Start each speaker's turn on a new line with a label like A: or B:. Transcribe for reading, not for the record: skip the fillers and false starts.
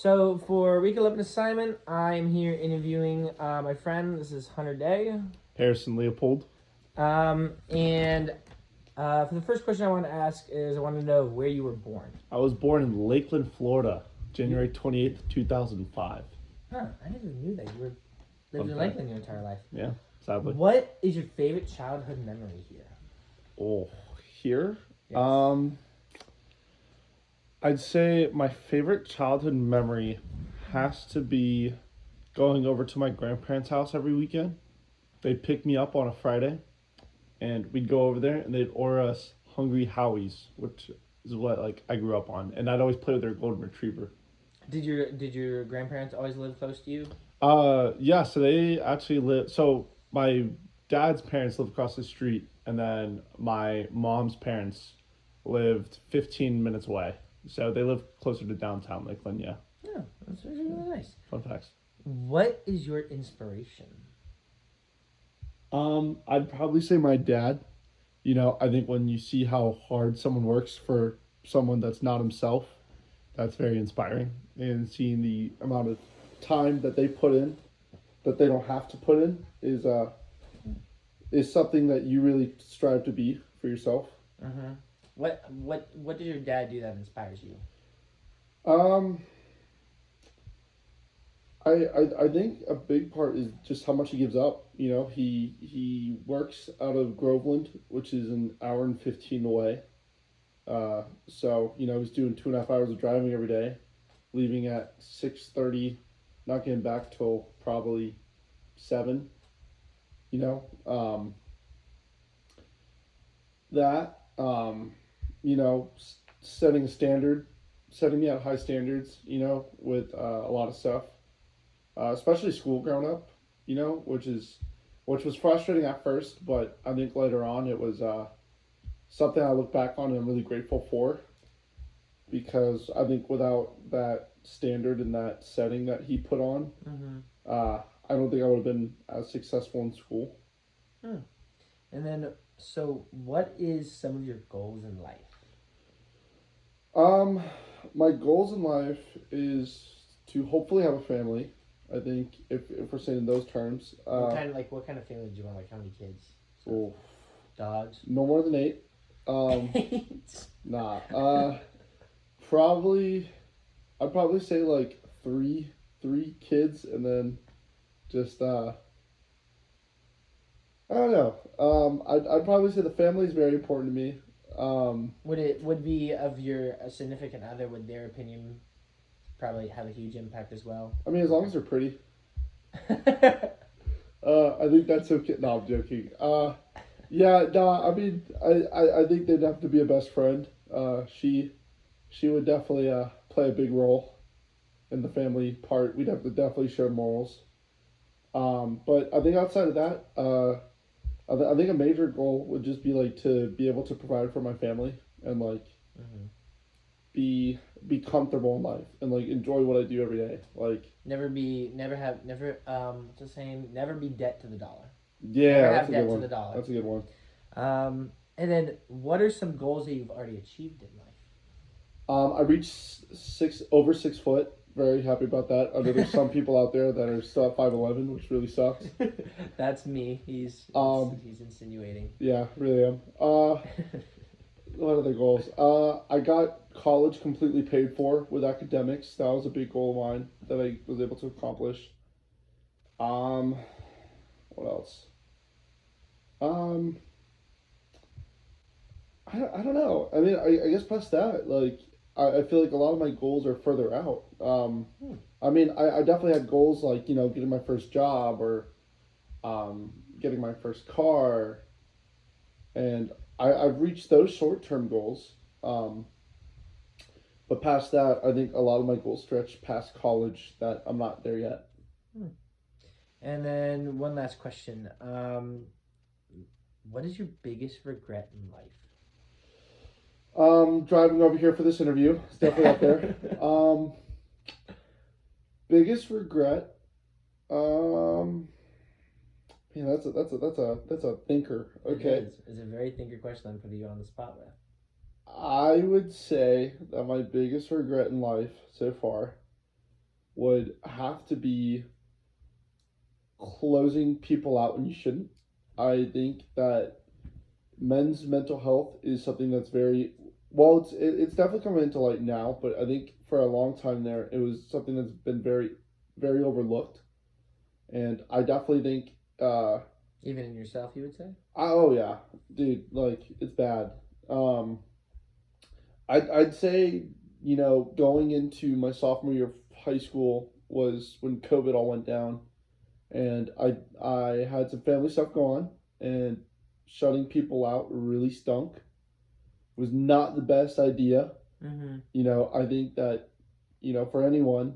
A: So for week 11 assignment, I'm here interviewing my friend. This is Hunter Day.
B: Harrison Leopold.
A: And for the first question I want to ask is I want to know where you were born.
B: I was born in Lakeland, Florida,
A: You,
B: January 28th, 2005.
A: I never knew that you were lived
B: Fun
A: in
B: fact.
A: Lakeland your entire life.
B: Yeah, sadly.
A: What is your favorite childhood memory here?
B: Oh, here?
A: Yes.
B: I'd say my favorite childhood memory has to be going over to my grandparents' house every weekend. They'd pick me up on a Friday, and we'd go over there, and they'd order us Hungry Howies, which is what I grew up on, and I'd always play with their golden retriever.
A: Did your grandparents always live close to you?
B: Yeah, so they actually live. So my dad's parents live across the street, and then my mom's parents lived 15 minutes away. So they live closer to downtown Lakeland. Yeah,
A: Yeah, that's really nice.
B: fun facts.
A: What is your inspiration?
B: I'd probably say my dad. I think when you see how hard someone works for someone that's not himself, that's very inspiring. And seeing the amount of time that they put in, that they don't have to put in, is something that you really strive to be for yourself.
A: Mm-hmm. What did your dad do that inspires you?
B: Um, I think a big part is just how much he gives up. He works out of Groveland, which is an hour and 15 away. So he's doing 2.5 hours of driving every day, leaving at 6:30, not getting back till probably 7. You know, that setting a standard, setting me at high standards. With a lot of stuff, especially school growing up. Which was frustrating at first, but I think later on it was something I look back on and I'm really grateful for, because I think without that standard and that setting that he put on,
A: Mm-hmm.
B: I don't think I would have been as successful in school.
A: Hmm. And then, so what is some of your goals in life?
B: Um, my goals in life is to hopefully have a family. I think if we're saying in those terms,
A: What kind of family do you want? Like how many kids?
B: well,
A: Dogs.
B: no more than 8. Um, nah. Probably I'd probably say like three kids, and then just I don't know. I'd probably say the family is very important to me.
A: Would be of your significant other? Would their opinion probably have a huge impact as well?
B: I mean, as long as they're pretty. I think that's okay. No, I'm joking. Yeah, no, I mean, I think they'd have to be a best friend. She would definitely play a big role in the family part. We'd have to definitely share morals. But I think outside of that, I think a major goal would just be like to be able to provide for my family, and like
A: Mm-hmm.
B: be comfortable in life, and like enjoy what I do every day. Like,
A: What's the saying? Never be debt to the dollar. Never
B: yeah, that's
A: have
B: a good
A: debt to
B: one.
A: the dollar.
B: That's a good one.
A: And then what are some goals that you've already achieved in
B: I reached 6 over 6 foot. Very happy about that. I know there's some people out there that are still at 5'11", which really sucks.
A: life? That's me. He's insinuating.
B: Yeah, really am. What other goals? I got college completely paid for with academics. That was a big goal of mine that I was able to accomplish. Um, what else? Um, I don't know. I mean, I guess past that, like, I feel like a lot of my goals are further out.
A: Hmm.
B: I mean, I definitely had goals like, getting my first job, or getting my first car, and I've reached those short term goals. But past that, I think a lot of my goals stretch past college that I'm not there yet.
A: Hmm. And then one last question. What is your biggest regret in
B: Driving over here for this interview, it's definitely up there.
A: life?
B: Biggest regret. Um, yeah, that's a thinker.
A: It
B: Okay,
A: is. It's a very thinker question I'm putting you on the spot with.
B: I would say that my biggest regret in life so far would have to be closing people out when you shouldn't. I think that men's mental health is something that's very well. It's definitely coming into light now, but I think for a long time there, it was something that's been very overlooked, and I definitely think.
A: Even in yourself, you would say.
B: Oh yeah, dude, like it's bad. Um, I'd say going into my sophomore year of high school was when COVID all went down, and I had some family stuff going on, and shutting people out really stunk. Was not the best idea.
A: Mm-hmm.
B: I think that for anyone,